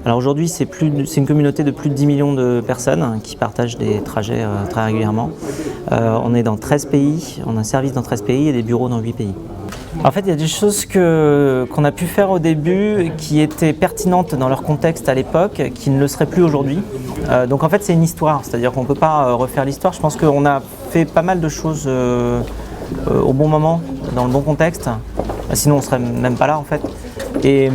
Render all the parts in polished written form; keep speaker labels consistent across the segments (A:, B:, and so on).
A: Alors aujourd'hui, c'est une communauté de plus de 10 millions de personnes qui partagent des trajets très régulièrement. On est dans 13 pays, on a un service dans 13 pays et des bureaux dans 8 pays. En fait, il y a des choses qu'on a pu faire au début qui étaient pertinentes dans leur contexte à l'époque, qui ne le seraient plus aujourd'hui. Donc en fait, c'est une histoire, c'est-à-dire qu'on ne peut pas refaire l'histoire. Je pense qu'on a fait pas mal de choses au bon moment, dans le bon contexte. Sinon, on ne serait même pas là en fait. Et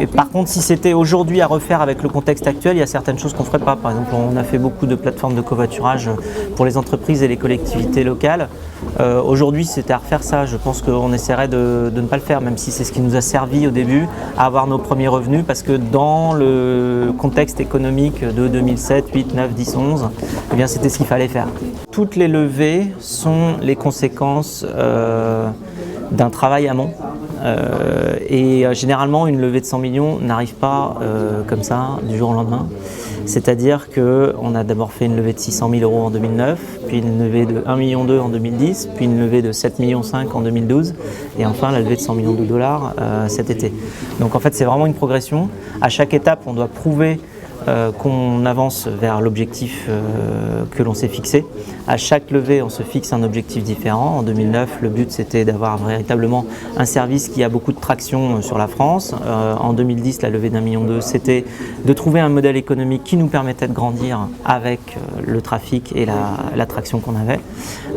A: par contre, si c'était aujourd'hui à refaire avec le contexte actuel, il y a certaines choses qu'on ne ferait pas. Par exemple, on a fait beaucoup de plateformes de covoiturage pour les entreprises et les collectivités locales. Aujourd'hui, si c'était à refaire ça, je pense qu'on essaierait de ne pas le faire, même si c'est ce qui nous a servi au début à avoir nos premiers revenus, parce que dans le contexte économique de 2007, 8, 9, 10, 11, eh bien, c'était ce qu'il fallait faire. Toutes les levées sont les conséquences d'un travail amont. Généralement, une levée de 100 millions n'arrive pas comme ça, du jour au lendemain. C'est-à-dire qu'on a d'abord fait une levée de 600 000 € en 2009, puis une levée de 1,2 million en 2010, puis une levée de 7,5 millions en 2012, et enfin la levée de 100 millions de dollars cet été. Donc en fait, c'est vraiment une progression. À chaque étape, on doit prouver qu'on avance vers l'objectif que l'on s'est fixé. À chaque levée, on se fixe un objectif différent. En 2009, le but c'était d'avoir véritablement un service qui a beaucoup de traction sur la France. En 2010, la levée d'1,2 million, c'était de trouver un modèle économique qui nous permettait de grandir avec le trafic et la traction qu'on avait.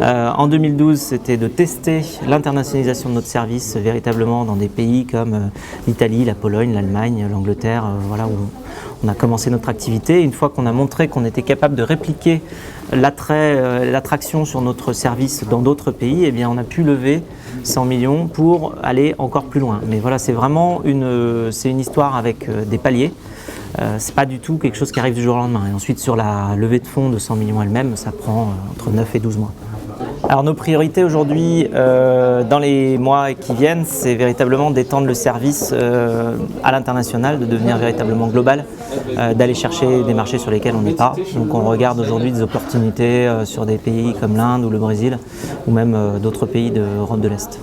A: En 2012, c'était de tester l'internationalisation de notre service véritablement dans des pays comme l'Italie, la Pologne, l'Allemagne, l'Angleterre, voilà où on a commencé notre activité. Une fois qu'on a montré qu'on était capable de répliquer l'attraction sur notre service dans d'autres pays, eh bien on a pu lever 100 millions pour aller encore plus loin. Mais voilà, c'est vraiment une histoire avec des paliers. C'est pas du tout quelque chose qui arrive du jour au lendemain. Et ensuite, sur la levée de fonds de 100 millions elle-même, ça prend entre 9 et 12 mois. Alors nos priorités aujourd'hui, dans les mois qui viennent, c'est véritablement d'étendre le service à l'international, de devenir véritablement global, d'aller chercher des marchés sur lesquels on n'est pas. Donc on regarde aujourd'hui des opportunités sur des pays comme l'Inde ou le Brésil, ou même d'autres pays d'Europe de l'Est.